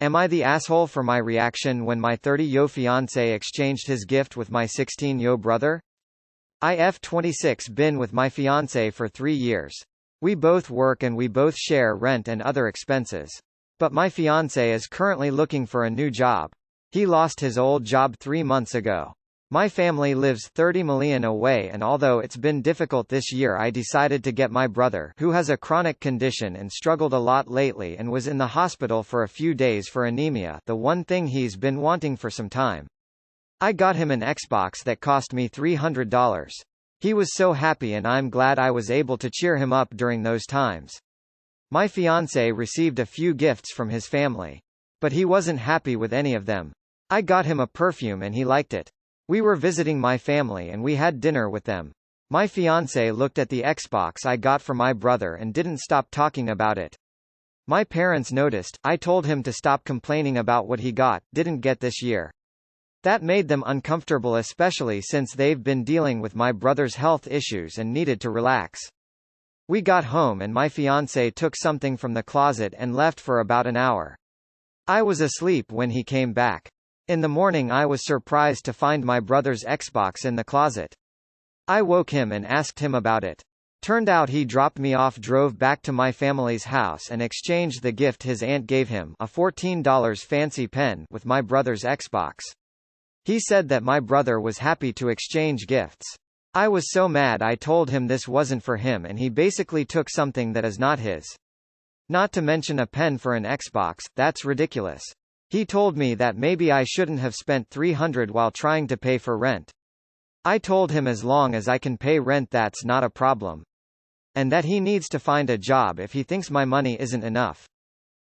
Am I the asshole for my reaction when my 30-yo fiancé exchanged his gift with my 16-yo brother? I've 26 been with my fiancé for 3 years. We both work and we both share rent and other expenses. But my fiancé is currently looking for a new job. He lost his old job 3 months ago. My family lives 30 million away, and although it's been difficult this year, I decided to get my brother, who has a chronic condition and struggled a lot lately and was in the hospital for a few days for anemia, the one thing he's been wanting for some time. I got him an Xbox that cost me $300. He was so happy and I'm glad I was able to cheer him up during those times. My fiancé received a few gifts from his family. But he wasn't happy with any of them. I got him a perfume and he liked it. We were visiting my family and we had dinner with them. My fiancé looked at the Xbox I got for my brother and didn't stop talking about it. My parents noticed. I told him to stop complaining about what he didn't get this year. That made them uncomfortable, especially since they've been dealing with my brother's health issues and needed to relax. We got home and my fiancé took something from the closet and left for about an hour. I was asleep when he came back. In the morning I was surprised to find my brother's Xbox in the closet. I woke him and asked him about it. Turned out he dropped me off, drove back to my family's house and exchanged the gift his aunt gave him, a $14 fancy pen, with my brother's Xbox. He said that my brother was happy to exchange gifts. I was so mad I told him this wasn't for him and he basically took something that is not his. Not to mention a pen for an Xbox, that's ridiculous. He told me that maybe I shouldn't have spent $300 while trying to pay for rent. I told him as long as I can pay rent that's not a problem. And that he needs to find a job if he thinks my money isn't enough.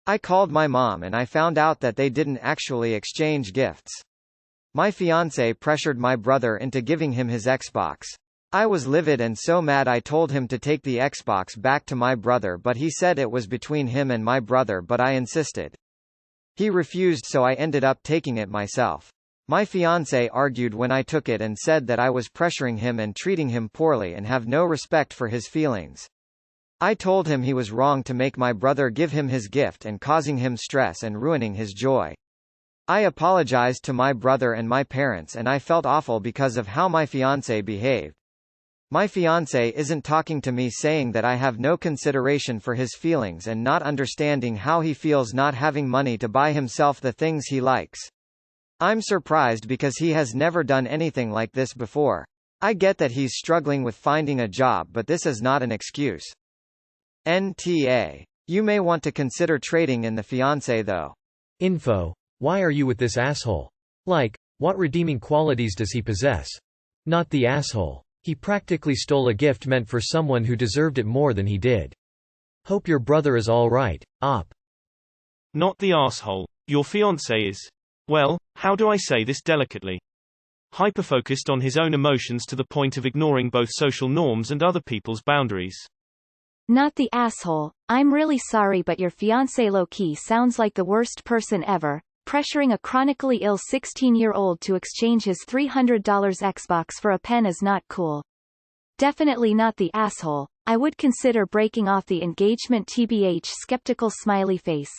I called my mom and I found out that they didn't actually exchange gifts. My fiancé pressured my brother into giving him his Xbox. I was livid and so mad I told him to take the Xbox back to my brother, but he said it was between him and my brother, but I insisted. He refused, so I ended up taking it myself. My fiancé argued when I took it and said that I was pressuring him and treating him poorly and have no respect for his feelings. I told him he was wrong to make my brother give him his gift and causing him stress and ruining his joy. I apologized to my brother and my parents and I felt awful because of how my fiancé behaved. My fiancé isn't talking to me, saying that I have no consideration for his feelings and not understanding how he feels not having money to buy himself the things he likes. I'm surprised because he has never done anything like this before. I get that he's struggling with finding a job, but this is not an excuse. NTA. You may want to consider trading in the fiancé though. Info. Why are you with this asshole? Like, what redeeming qualities does he possess? Not the asshole. He practically stole a gift meant for someone who deserved it more than he did. Hope your brother is alright, op. Not the asshole. Your fiancé is, well, how do I say this delicately? Hyperfocused on his own emotions to the point of ignoring both social norms and other people's boundaries. Not the asshole. I'm really sorry, but your fiancé low-key sounds like the worst person ever. Pressuring a chronically ill 16-year-old to exchange his $300 Xbox for a pen is not cool. Definitely not the asshole. I would consider breaking off the engagement tbh, skeptical smiley face.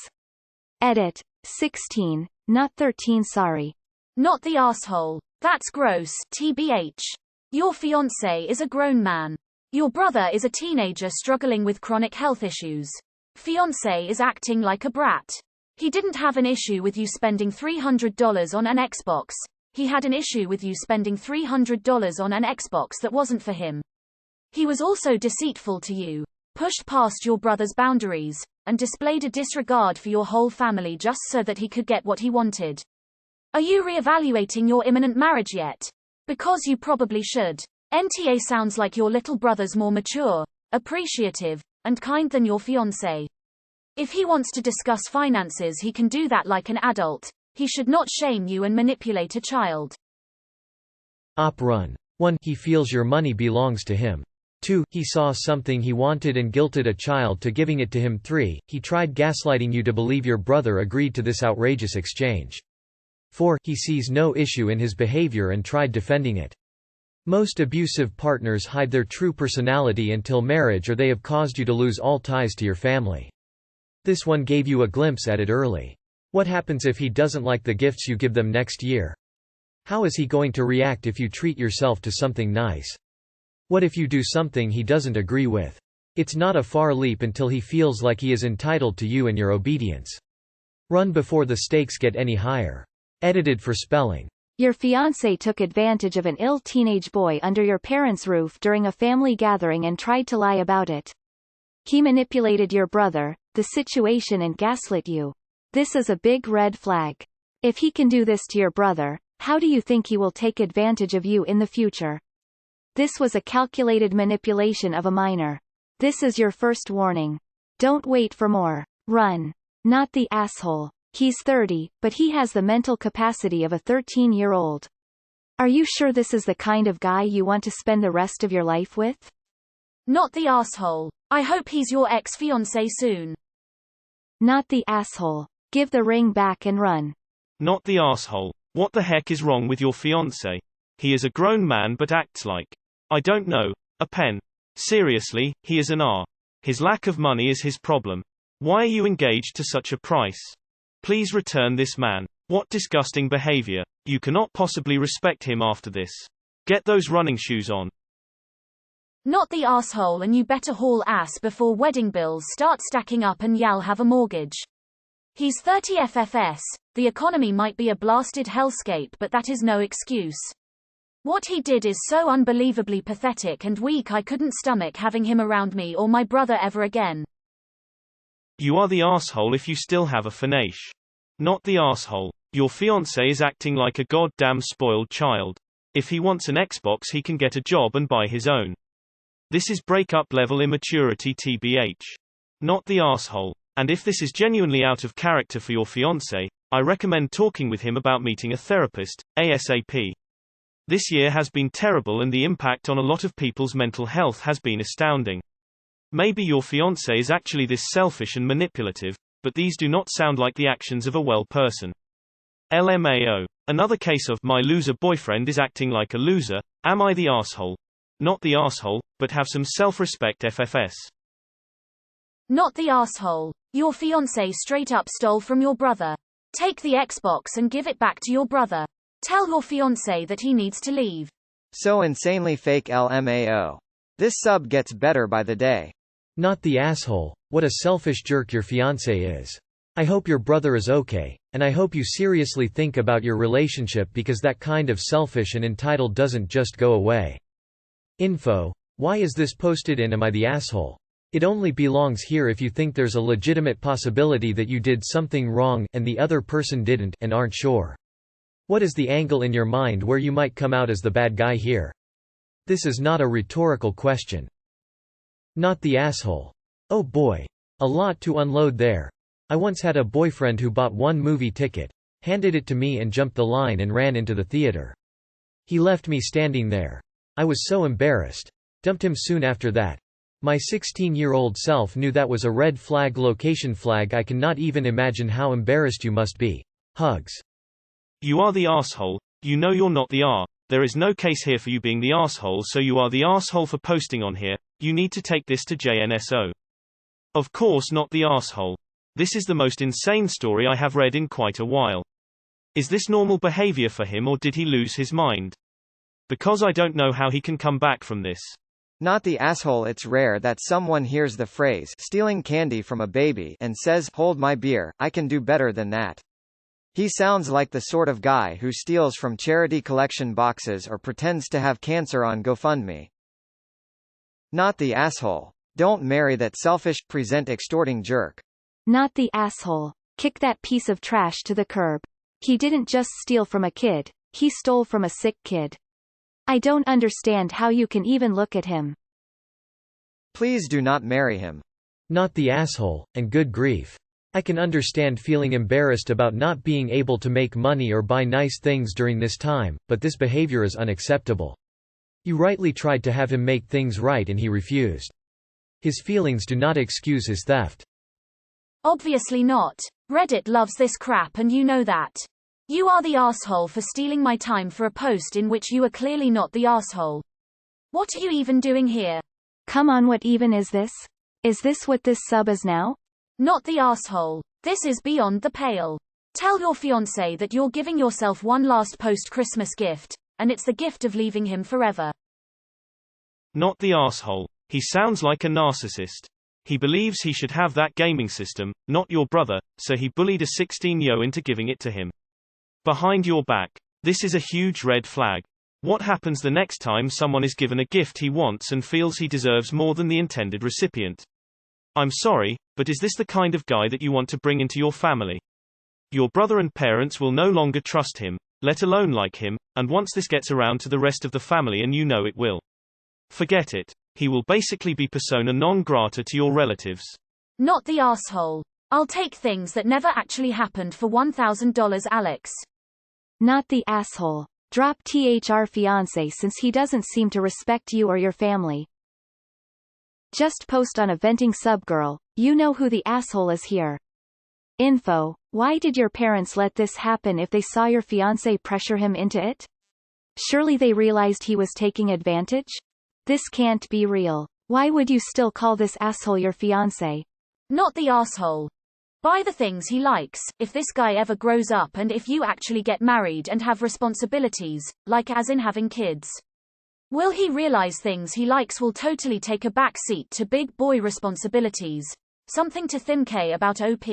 Edit. 16, not 13, sorry. Not the asshole. That's gross, tbh. Your fiancé is a grown man. Your brother is a teenager struggling with chronic health issues. Fiancé is acting like a brat. He didn't have an issue with you spending $300 on an Xbox. He had an issue with you spending $300 on an Xbox that wasn't for him. He was also deceitful to you, pushed past your brother's boundaries, and displayed a disregard for your whole family just so that he could get what he wanted. Are you reevaluating your imminent marriage yet? Because you probably should. NTA sounds like your little brother's more mature, appreciative, and kind than your fiancé. If he wants to discuss finances, he can do that like an adult. He should not shame you and manipulate a child. Op run. 1. He feels your money belongs to him. 2. He saw something he wanted and guilted a child to giving it to him. 3. He tried gaslighting you to believe your brother agreed to this outrageous exchange. 4. He sees no issue in his behavior and tried defending it. Most abusive partners hide their true personality until marriage, or they have caused you to lose all ties to your family. This one gave you a glimpse at it early. What happens if he doesn't like the gifts you give them next year? How is he going to react if you treat yourself to something nice? What if you do something he doesn't agree with? It's not a far leap until he feels like he is entitled to you and your obedience. Run before the stakes get any higher. Edited for spelling. Your fiancé took advantage of an ill teenage boy under your parents' roof during a family gathering and tried to lie about it. He manipulated your brother, the situation, and gaslit you. This is a big red flag. If he can do this to your brother, how do you think he will take advantage of you in the future? This was a calculated manipulation of a minor. This is your first warning. Don't wait for more. Run. Not the asshole. He's 30, but he has the mental capacity of a 13-year-old. Are you sure this is the kind of guy you want to spend the rest of your life with? Not the asshole. I hope he's your ex-fiancé soon. Not the asshole. Give the ring back and run. Not the asshole. What the heck is wrong with your fiancé? He is a grown man but acts like, I don't know, a pen. Seriously, he is an R. His lack of money is his problem. Why are you engaged to such a price? Please return this man. What disgusting behavior. You cannot possibly respect him after this. Get those running shoes on. Not the asshole, and you better haul ass before wedding bills start stacking up and y'all have a mortgage. He's 30 FFS. The economy might be a blasted hellscape, but that is no excuse. What he did is so unbelievably pathetic and weak, I couldn't stomach having him around me or my brother ever again. You are the asshole if you still have a fiancé. Not the asshole. Your fiancé is acting like a goddamn spoiled child. If he wants an Xbox, he can get a job and buy his own. This is breakup level immaturity TBH. Not the asshole. And if this is genuinely out of character for your fiancé, I recommend talking with him about meeting a therapist, ASAP. This year has been terrible and the impact on a lot of people's mental health has been astounding. Maybe your fiancé is actually this selfish and manipulative, but these do not sound like the actions of a well person. LMAO. Another case of my loser boyfriend is acting like a loser. Am I the asshole? Not the asshole, but have some self-respect FFS. Not the asshole. Your fiancé straight up stole from your brother. Take the Xbox and give it back to your brother. Tell your fiancé that he needs to leave. So insanely fake LMAO. This sub gets better by the day. Not the asshole. What a selfish jerk your fiancé is. I hope your brother is okay, and I hope you seriously think about your relationship, because that kind of selfish and entitled doesn't just go away. Info. Why is this posted in Am I the Asshole? It only belongs here if you think there's a legitimate possibility that you did something wrong, and the other person didn't, and aren't sure. What is the angle in your mind where you might come out as the bad guy here? This is not a rhetorical question. Not the asshole. Oh boy. A lot to unload there. I once had a boyfriend who bought one movie ticket, handed it to me and jumped the line and ran into the theater. He left me standing there. I was so embarrassed. Dumped him soon after that. My 16-year-old self knew that was a red flag, location flag. I cannot even imagine how embarrassed you must be. Hugs. You are the asshole. You know you're not the R. There is no case here for you being the asshole, so you are the asshole for posting on here. You need to take this to JNSO. Of course, not the asshole. This is the most insane story I have read in quite a while. Is this normal behavior for him, or did he lose his mind? Because I don't know how he can come back from this. Not the asshole. It's rare that someone hears the phrase stealing candy from a baby and says, hold my beer, I can do better than that. He sounds like the sort of guy who steals from charity collection boxes or pretends to have cancer on GoFundMe. Not the asshole. Don't marry that selfish, extorting jerk. Not the asshole. Kick that piece of trash to the curb. He didn't just steal from a kid, he stole from a sick kid. I don't understand how you can even look at him. Please do not marry him. Not the asshole, and good grief. I can understand feeling embarrassed about not being able to make money or buy nice things during this time, but this behavior is unacceptable. You rightly tried to have him make things right and he refused. His feelings do not excuse his theft. Obviously not. Reddit loves this crap and you know that. You are the asshole for stealing my time for a post in which you are clearly not the asshole. What are you even doing here? Come on, what even is this? Is this what this sub is now? Not the asshole. This is beyond the pale. Tell your fiancé that you're giving yourself one last post-Christmas gift, and it's the gift of leaving him forever. Not the asshole. He sounds like a narcissist. He believes he should have that gaming system, not your brother, so he bullied a 16-yo into giving it to him. Behind your back. This is a huge red flag. What happens the next time someone is given a gift he wants and feels he deserves more than the intended recipient? I'm sorry, but is this the kind of guy that you want to bring into your family? Your brother and parents will no longer trust him, let alone like him, and once this gets around to the rest of the family, and you know it will. Forget it. He will basically be persona non grata to your relatives. Not the asshole. I'll take things that never actually happened for $1,000, Alex. Not the asshole. Drop THR fiancé since he doesn't seem to respect you or your family. Just post on a venting subgirl, you know who the asshole is here. Info: why did your parents let this happen if they saw your fiancé pressure him into it? Surely they realized he was taking advantage? This can't be real. Why would you still call this asshole your fiancé? Not the asshole. Buy the things he likes, if this guy ever grows up and if you actually get married and have responsibilities, like as in having kids. Will he realize things he likes will totally take a back seat to big boy responsibilities? Something to think about OP.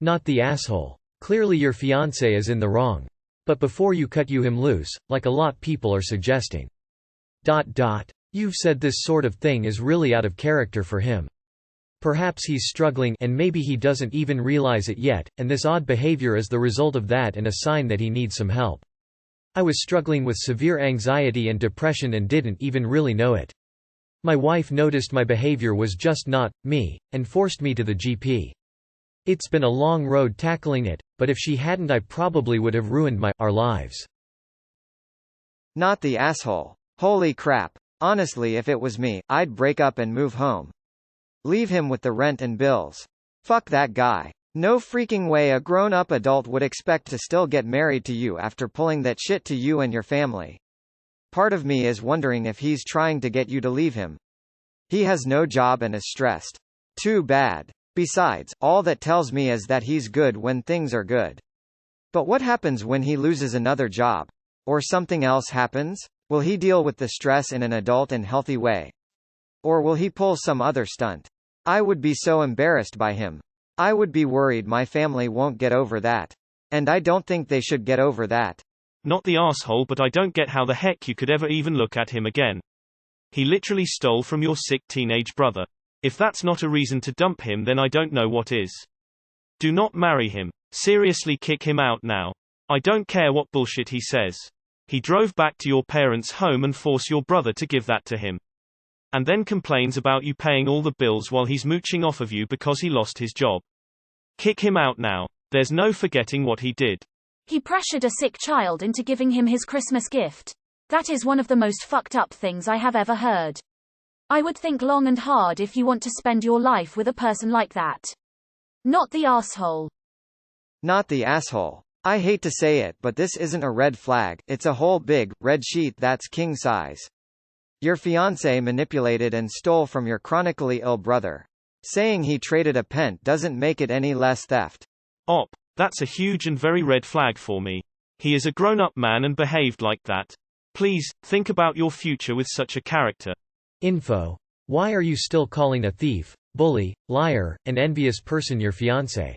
Not the asshole. Clearly your fiancé is in the wrong. But before you cut him loose, like a lot people are suggesting. You've said this sort of thing is really out of character for him. Perhaps he's struggling and maybe he doesn't even realize it yet, and this odd behavior is the result of that and a sign that he needs some help. I was struggling with severe anxiety and depression and didn't even really know it. My wife noticed my behavior was just not me, and forced me to the GP. It's been a long road tackling it, but if she hadn't I probably would have ruined our lives. Not the asshole. Holy crap. Honestly, if it was me, I'd break up and move home. Leave him with the rent and bills. Fuck that guy. No freaking way a grown-up adult would expect to still get married to you after pulling that shit to you and your family. Part of me is wondering if he's trying to get you to leave him. He has no job and is stressed. Too bad. Besides, all that tells me is that he's good when things are good. But what happens when he loses another job? Or something else happens? Will he deal with the stress in an adult and healthy way? Or will he pull some other stunt? I would be so embarrassed by him. I would be worried my family won't get over that. And I don't think they should get over that. Not the asshole, but I don't get how the heck you could ever even look at him again. He literally stole from your sick teenage brother. If that's not a reason to dump him, then I don't know what is. Do not marry him. Seriously, kick him out now. I don't care what bullshit he says. He drove back to your parents' home and forced your brother to give that to him. And then complains about you paying all the bills while he's mooching off of you because he lost his job. Kick him out now. There's no forgetting what he did. He pressured a sick child into giving him his Christmas gift. That is one of the most fucked up things I have ever heard. I would think long and hard if you want to spend your life with a person like that. Not the asshole. Not the asshole. I hate to say it, but this isn't a red flag, it's a whole big, red sheet that's king size. Your fiancé manipulated and stole from your chronically ill brother. Saying he traded a pent doesn't make it any less theft. That's a huge and very red flag for me. He is a grown-up man and behaved like that. Please, think about your future with such a character. Info: why are you still calling a thief, bully, liar, and envious person your fiancé?